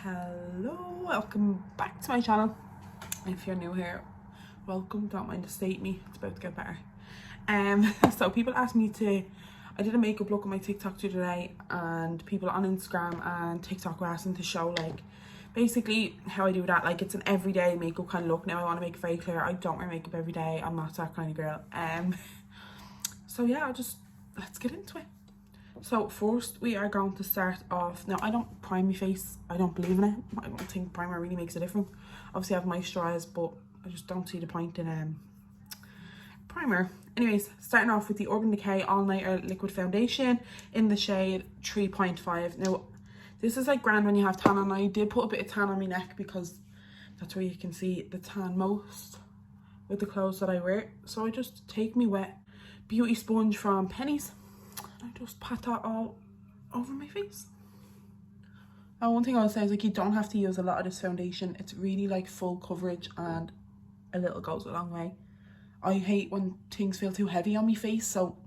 Hello, welcome back to my channel. If you're new here, welcome. Don't mind the state me, it's about to get better. So people asked me to, I did a makeup look on my TikTok today, and people on Instagram and TikTok were asking to show like basically how I do that. Like it's an everyday makeup kind of look. Now I want to make it very clear, I don't wear makeup every day, I'm not that kind of girl. So yeah, let's get into it. So first we are going to start off, now I don't prime my face, I don't believe in it. I don't think primer really makes a difference. Obviously I have moisturize, but I just don't see the point in primer. Anyways, starting off with the Urban Decay All Nighter Liquid Foundation in the shade 3.5. Now this is like grand when you have tan on. I did put a bit of tan on my neck because that's where you can see the tan most with the clothes that I wear. So I just take me wet beauty sponge from Penny's. I just pat that all over my face. Now one thing I would say is like you don't have to use a lot of this foundation. It's really like full coverage and a little goes a long way. I hate when things feel too heavy on my face, so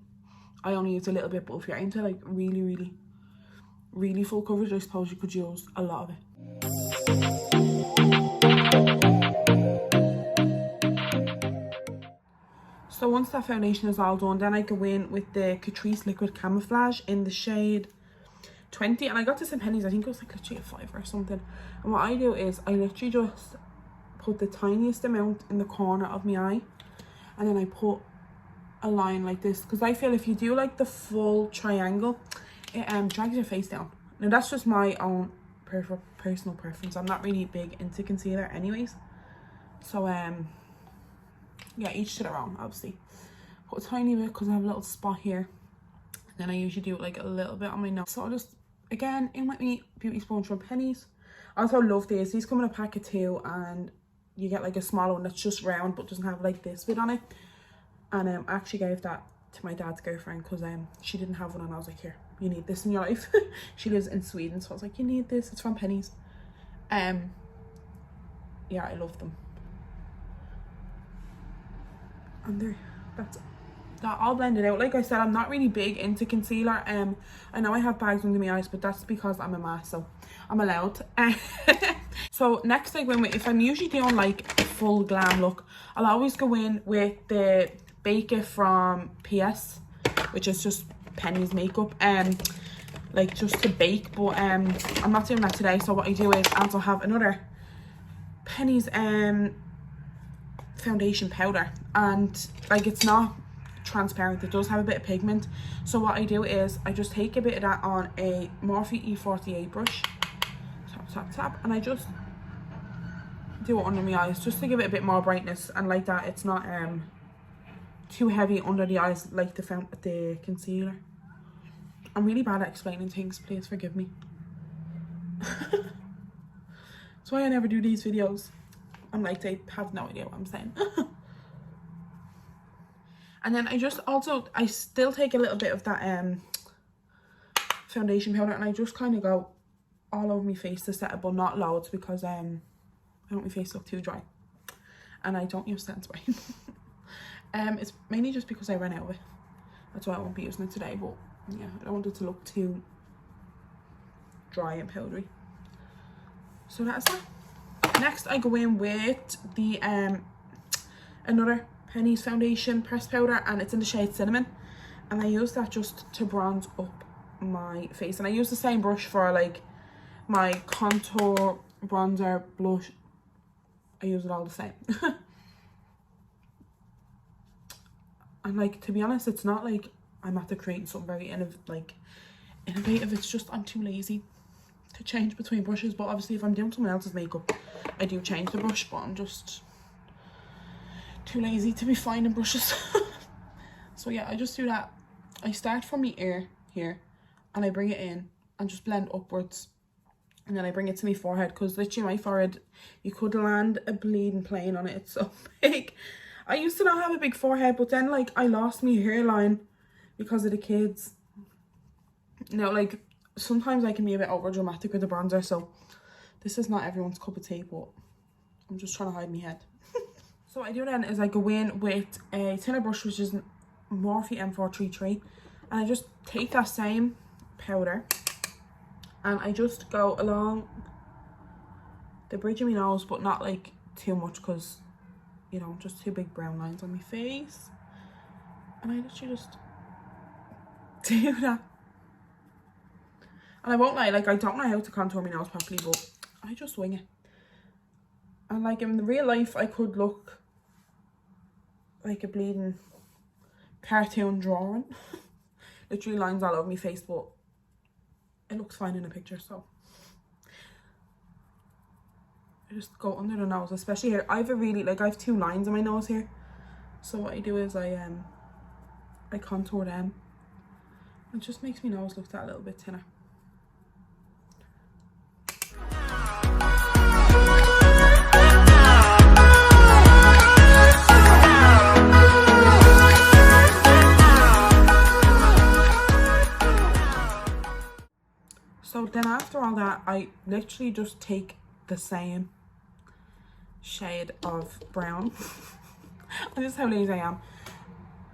I only use a little bit, but if you're into like really full coverage, I suppose you could use a lot of it. So once that foundation is all done, then I go in with the Catrice Liquid Camouflage in the shade 20. And I got this in Penny's, I think it was like literally a $5 or something. And what I do is I literally just put the tiniest amount in the corner of my eye. And then I put a line like this. Because I feel if you do like the full triangle, it drags your face down. Now that's just my own personal preference. I'm not really big into concealer anyways. So yeah, each to their own, obviously. Put a tiny bit because I have a little spot here. And then I usually do like a little bit on my nose. So I'll just, again, in with me beauty sponge from Penny's. I also love these. These come in a pack of 2 and you get like a smaller one that's just round but doesn't have like this bit on it. And I actually gave that to my dad's girlfriend because she didn't have one, and I was like, here, you need this in your life. She lives in Sweden, so I was like, you need this, it's from Penny's. Yeah, I love them. And there, that's that all blended out. Like I said, I'm not really big into concealer. I know I have bags under my eyes, but that's because I'm a mass, so I'm allowed. So next I go in with, if I'm usually doing like a full glam look, I'll always go in with the Bake It from PS, which is just Penny's makeup, like just to bake. But I'm not doing that today. So what I do is I also have another Penny's foundation powder, and like it's not transparent, it does have a bit of pigment. So what I do is I just take a bit of that on a Morphe E48 brush, tap, and I just do it under my eyes just to give it a bit more brightness, and like that it's not too heavy under the eyes like the concealer. I'm really bad at explaining things, please forgive me. That's why I never do these videos. I'm like, they have no idea what I'm saying. And then I still take a little bit of that foundation powder, and I just kind of go all over my face to set it, but not loads because I don't want my face to look too dry. And I don't use setting spray. It's mainly just because I ran out of it. That's why I won't be using it today, but yeah, I don't want it to look too dry and powdery. So that's that. Next I go in with the another Penny's foundation pressed powder, and it's in the shade Cinnamon, and I use that just to bronze up my face. And I use the same brush for like my contour, bronzer, blush. I use it all the same. And like, to be honest, it's not like I'm after creating something very innovative. It's just I'm too lazy to change between brushes. But obviously if I'm doing someone else's makeup, I do change the brush, but I'm just too lazy to be finding brushes. So yeah, I just do that. I start from my ear here and I bring it in and just blend upwards, and then I bring it to my forehead, because literally my forehead, you could land a bleeding plane on it, it's so big. I used to not have a big forehead, but then like I lost my hairline because of the kids. Now like sometimes I can be a bit over dramatic with the bronzer, so this is not everyone's cup of tea, but I'm just trying to hide my head. So what I do then is I go in with a thinner brush, which is Morphe M433, and I just take that same powder and I just go along the bridge of my nose, but not like too much, because you know, just two big brown lines on my face. And I literally just do that. And I won't lie, like, I don't know how to contour my nose properly, but I just wing it. And like in real life, I could look like a bleeding cartoon drawing. Literally lines all over my face, but it looks fine in a picture, so I just go under the nose, especially here. I have two lines in my nose here, so what I do is I contour them. It just makes my nose look that little bit thinner. So then after all that, I literally just take the same shade of brown. This is how lazy I am.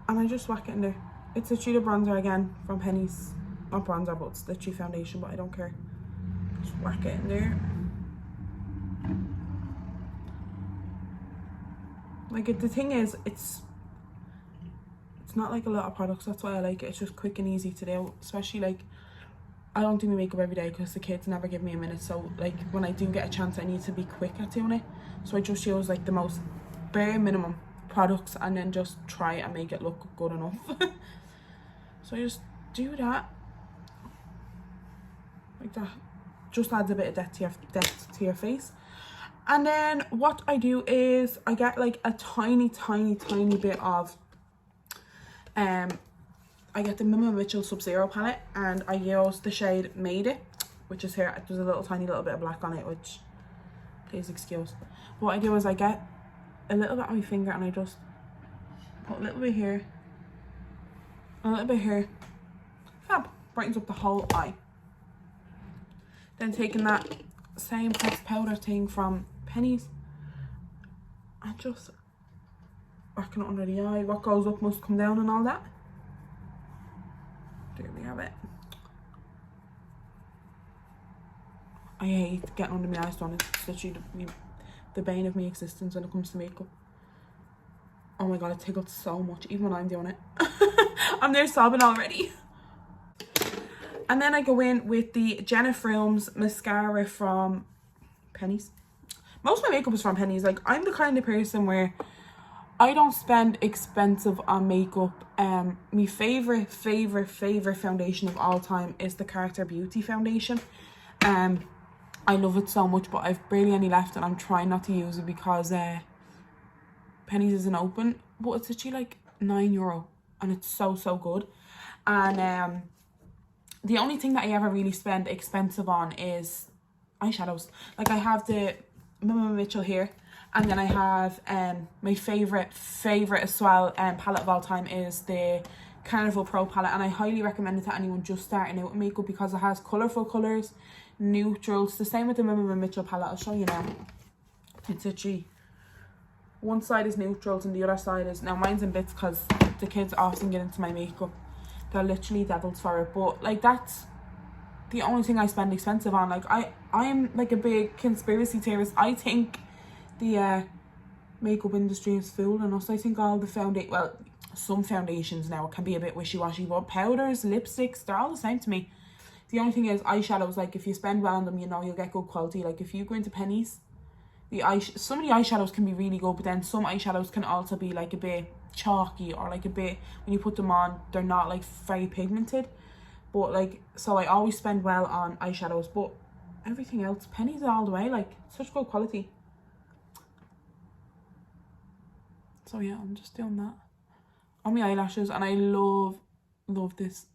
And I just whack it in there. It's a cheetah bronzer again from Penny's. Not bronzer, but it's literally foundation, but I don't care. Just whack it in there. Like, the thing is, it's not like a lot of products. That's why I like it. It's just quick and easy to do. Especially, like, I don't do my makeup every day because the kids never give me a minute. So, like, when I do get a chance, I need to be quick at doing it. So I just use, like, the most bare minimum products and then just try and make it look good enough. So I just do that. Like that. Just adds a bit of depth to your face. And then what I do is I get, like, a tiny bit of... I get the Mima Mitchell Sub-Zero palette and I use the shade Made It, which is here. There's a tiny little bit of black on it, which, please excuse. What I do is I get a little bit on my finger and I just put a little bit here, a little bit here. Fab. Brightens up the whole eye. Then taking that same pressed powder thing from Penny's and just whacking it under the eye. What goes up must come down and all that. There we have it. I hate getting under my eyes done. It's literally the bane of my existence when it comes to makeup. Oh my god, it tickles so much, even when I'm doing it. I'm there sobbing already. And then I go in with the Jenna Films mascara from Penny's. Most of my makeup is from Penny's. Like, I'm the kind of person where I don't spend expensive on makeup. My favorite foundation of all time is the Carter Beauty foundation. I love it so much, but I've barely any left and I'm trying not to use it because Penny's isn't open. But it's actually like €9 and it's so good. And the only thing that I ever really spend expensive on is eyeshadows. Like, I have the Mima Mitchell here. And then I have my favourite as well palette of all time is the Carnival Pro palette. And I highly recommend it to anyone just starting out with makeup because it has colourful colours, neutrals. The same with the Mima Mitchell palette. I'll show you now. It's actually... one side is neutrals and the other side is... Now, mine's in bits because the kids often get into my makeup. They're literally devils for it. But, like, that's the only thing I spend expensive on. Like, I'm like a big conspiracy theorist. I think... the makeup industry is fooling us. I think all the some foundations now can be a bit wishy-washy, but powders, lipsticks, they're all the same to me. The only thing is eyeshadows, like, if you spend well on them, you know you'll get good quality. Like, if you go into Penny's, some of the eyeshadows can be really good, but then some eyeshadows can also be like a bit chalky, or like a bit, when you put them on, they're not like very pigmented. But like, so I always spend well on eyeshadows, but everything else, Penny's all the way, like, such good quality. So yeah, I'm just doing that on my eyelashes, and I love this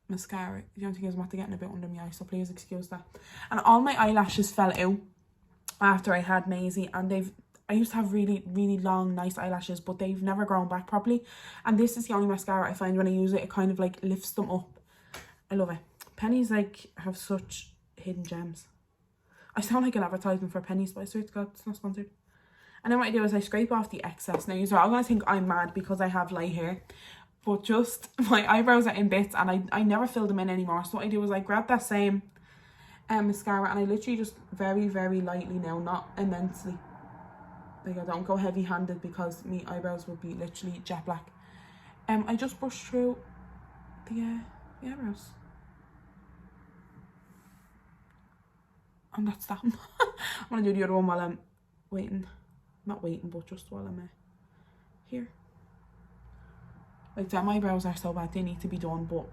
mascara. The only thing is I'm after getting a bit under my eye, so please excuse that. And all my eyelashes fell out after I had Maisie, and I used to have really long nice eyelashes, but they've never grown back properly. And this is the only mascara I find when I use it, it kind of like lifts them up. I love it. Penny's like have such hidden gems. I sound like an advertisement for Penny's, but I swear to God, it's not sponsored. And then what I do is I scrape off the excess. Now, you're all going to think I'm mad because I have light hair. But just, my eyebrows are in bits and I never fill them in anymore. So what I do is I grab that same mascara, and I literally just very, very lightly now, not immensely. Like, I don't go heavy handed because my eyebrows would be literally jet black. I just brush through the eyebrows. And that's that. I'm gonna do the other one while I'm waiting. Not waiting, but just while I'm here. Like, them eyebrows are so bad, they need to be done, but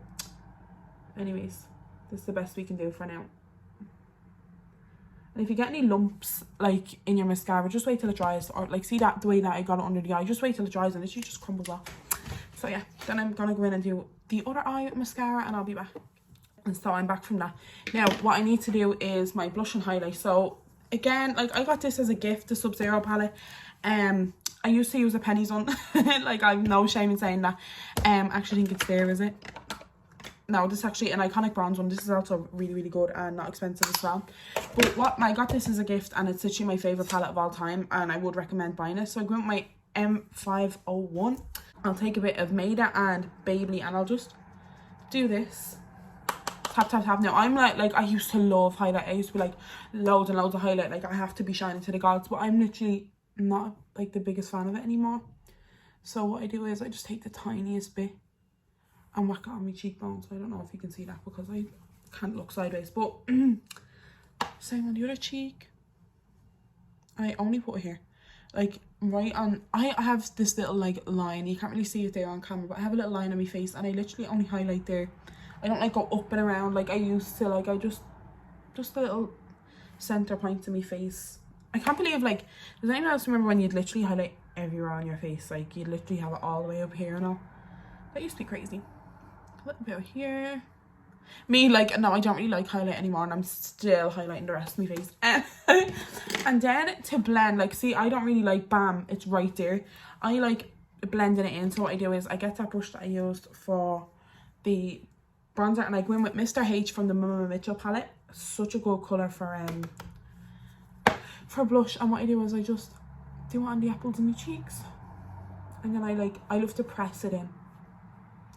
anyways, this is the best we can do for now. And if you get any lumps like in your mascara, just wait till it dries, or like, see that the way that I got it under the eye, just wait till it dries and it just crumbles off. So yeah, then I'm gonna go in and do the other eye mascara and I'll be back. And so I'm back from that. Now what I need to do is my blush and highlight. So again, like, I got this as a gift, the Sub-Zero palette. I used to use a Penny's one. Like, I've no shame in saying that. Actually think it's there, is it? No, this is actually an iconic bronze one. This is also really, really good and not expensive as well. But I got this as a gift, and it's literally my favourite palette of all time, and I would recommend buying it. So I go with my M501. I'll take a bit of Maida and Bailey, and I'll just do this. Tap, tap, tap. Now, I'm like, I used to love highlight. I used to be like, loads and loads of highlight. Like, I have to be shining to the gods. But I'm literally not like the biggest fan of it anymore. So what I do is I just take the tiniest bit and whack it on my cheekbones. I don't know if you can see that because I can't look sideways. But same on the other cheek. I only put it here. Like, right on. I have this little, like, line. You can't really see it there on camera. But I have a little line on my face. And I literally only highlight there. I don't, like, go up and around like I used to. Like, I just a little centre point to my face. I can't believe, like, does anyone else remember when you'd literally highlight everywhere on your face? Like, you'd literally have it all the way up here and all. That used to be crazy. A little bit here. Me, like, no, I don't really like highlight anymore, and I'm still highlighting the rest of my face. And then to blend, like, see, I don't really like, bam, it's right there. I like blending it in. So what I do is I get that brush that I used for the bronzer, and I go in with Mr. H from the Mama Mitchell palette. Such a good colour for blush. And what I do is I just do it on the apples of my cheeks, and then I love to press it in,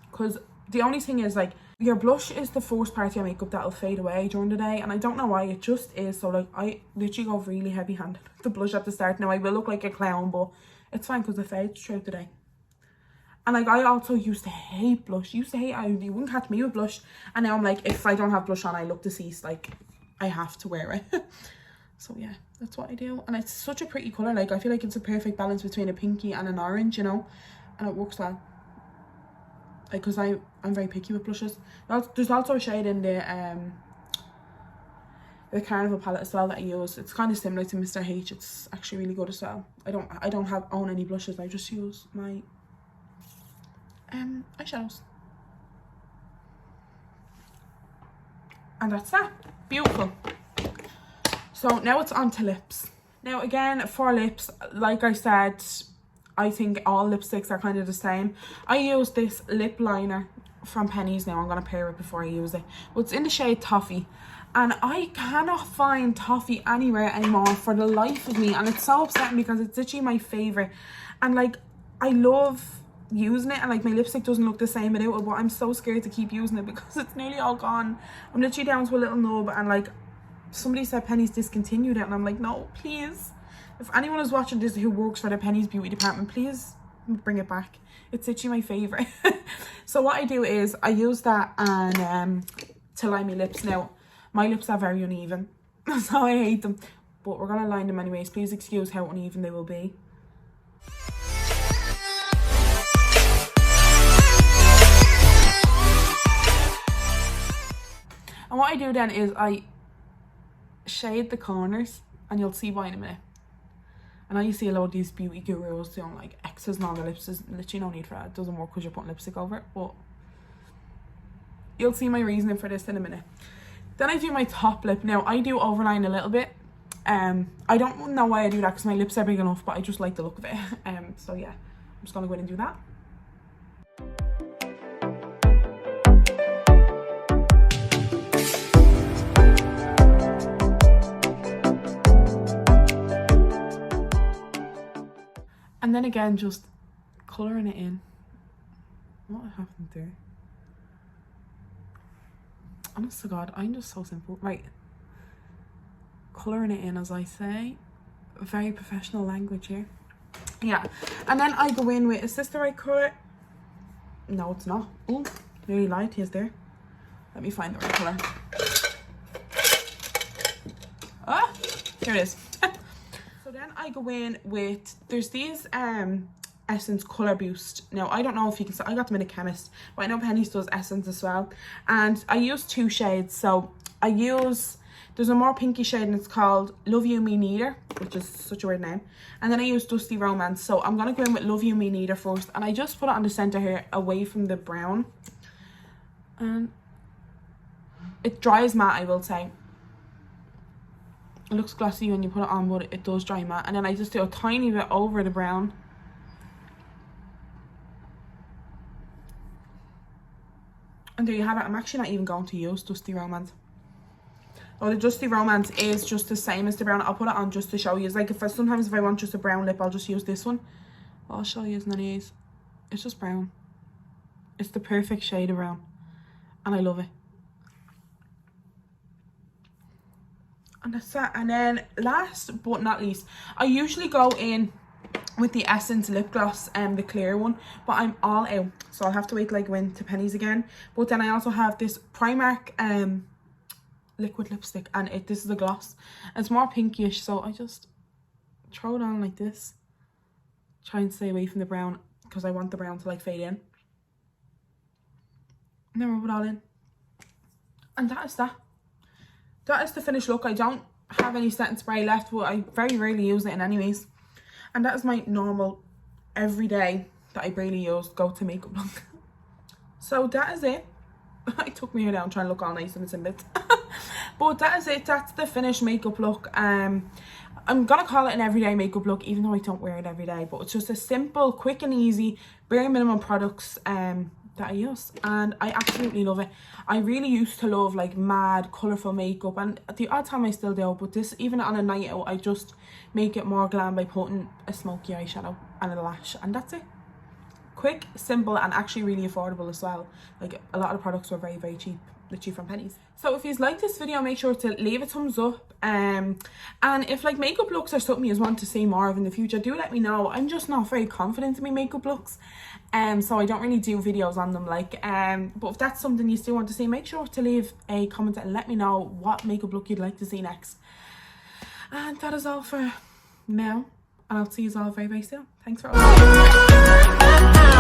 because the only thing is, like, your blush is the first part of your makeup that'll fade away during the day, and I don't know why, it just is. So, like, I literally go really heavy handed with the blush at the start. Now I will look like a clown, but it's fine because it fades throughout the day. And, like, I also used to hate blush. You wouldn't catch me with blush. And now I'm like, if I don't have blush on, I look deceased. Like, I have to wear it. So, yeah, that's what I do. And it's such a pretty colour. Like, I feel like it's a perfect balance between a pinky and an orange, you know. And it works well. Like, because I'm very picky with blushes. There's also a shade in the Carnival palette as well that I use. It's kind of similar to Mr. H. It's actually really good as well. I don't own any blushes. I just use my eyeshadows, and that's that. Beautiful. So now it's on to lips. Now again, for lips, like I said, I think all lipsticks are kind of the same. I use this lip liner from Penny's now. I'm going to pair it before I use it. But it's in the shade Toffee. And I cannot find Toffee anywhere anymore for the life of me. And it's so upsetting because it's literally my favourite. And, like, I love using it. And, like, my lipstick doesn't look the same without it. But I'm so scared to keep using it because it's nearly all gone. I'm literally down to a little nub. And, like, somebody said Penny's discontinued it. And I'm like, no, please. If anyone is watching this who works for the Penny's beauty department, please bring it back. It's literally my favourite. So what I do is I use that and to line my lips. Now, my lips are very uneven, so I hate them. But we're going to line them anyways. Please excuse how uneven they will be. And what I do then is I shade the corners, and you'll see why in a minute. And I used to see a lot of these beauty gurus doing like X's and all their lips. There's literally no need for that. It doesn't work because you're putting lipstick over it. But you'll see my reasoning for this in a minute. Then I do my top lip. Now I do overline a little bit. I don't know why I do that because my lips are big enough, but I just like the look of it. So yeah, I'm just gonna go in and do that. And then again, just colouring it in. What happened there? Honest to God, I'm just so simple. Right, colouring it in, as I say. Very professional language here. Yeah, and then I go in with, is this the right colour? No, it's not. Oh, nearly lied to you there. Let me find the right colour. Ah, here it is. So then I go in with, there's these Essence Colour Boost. Now, I don't know if you can see, I got them in a chemist, but I know Penny's does Essence as well. And I use 2 shades. So I use, there's a more pinky shade and it's called Love You Me Neither, which is such a weird name. And then I use Dusty Romance. So I'm going to go in with Love You Me Neither first. And I just put it on the centre here, away from the brown. And it dries matte, I will say. It looks glossy when you put it on, but it does dry matte. And then I just do a tiny bit over the brown. And there you have it. I'm actually not even going to use Dusty Romance. Oh, the Dusty Romance is just the same as the brown. I'll put it on just to show you. It's like sometimes if I want just a brown lip, I'll just use this one. I'll show you none of these. It's just brown. It's the perfect shade of brown. And I love it. And that's that. And then last but not least, I usually go in with the Essence lip gloss, the clear one, but I'm all out, so I'll have to wait till I go into Penny's again. But then I also have this Primark liquid lipstick, and this is a gloss. It's more pinkyish, so I just throw it on like this. Try and stay away from the brown because I want the brown to like fade in. And then rub it all in. And that is that. That is the finished look. I don't have any setting spray left, but I very rarely use it in anyways. And that is my normal, everyday, that I barely use, go-to makeup look. So that is it. I took my hair down trying to look all nice and it's in bits. But that is it. That's the finished makeup look. I'm going to call it an everyday makeup look, even though I don't wear it every day. But it's just a simple, quick and easy, bare minimum products that I use. And I absolutely love it. I really used to love like mad, colourful makeup. And at the odd time I still do. But this, even on a night out, I just make it more glam by putting a smoky eyeshadow and a lash. And that's it. Quick, simple, and actually really affordable as well. Like a lot of the products were very, very cheap. Literally from pennies. So if you like this video, make sure to leave a thumbs up, and if like makeup looks are something you want to see more of in the future, do let me know. I'm just not very confident in my makeup looks, so I don't really do videos on them, like, but if that's something you still want to see, make sure to leave a comment and let me know what makeup look you'd like to see next. And that is all for now, and I'll see you all very, very soon. Thanks for watching.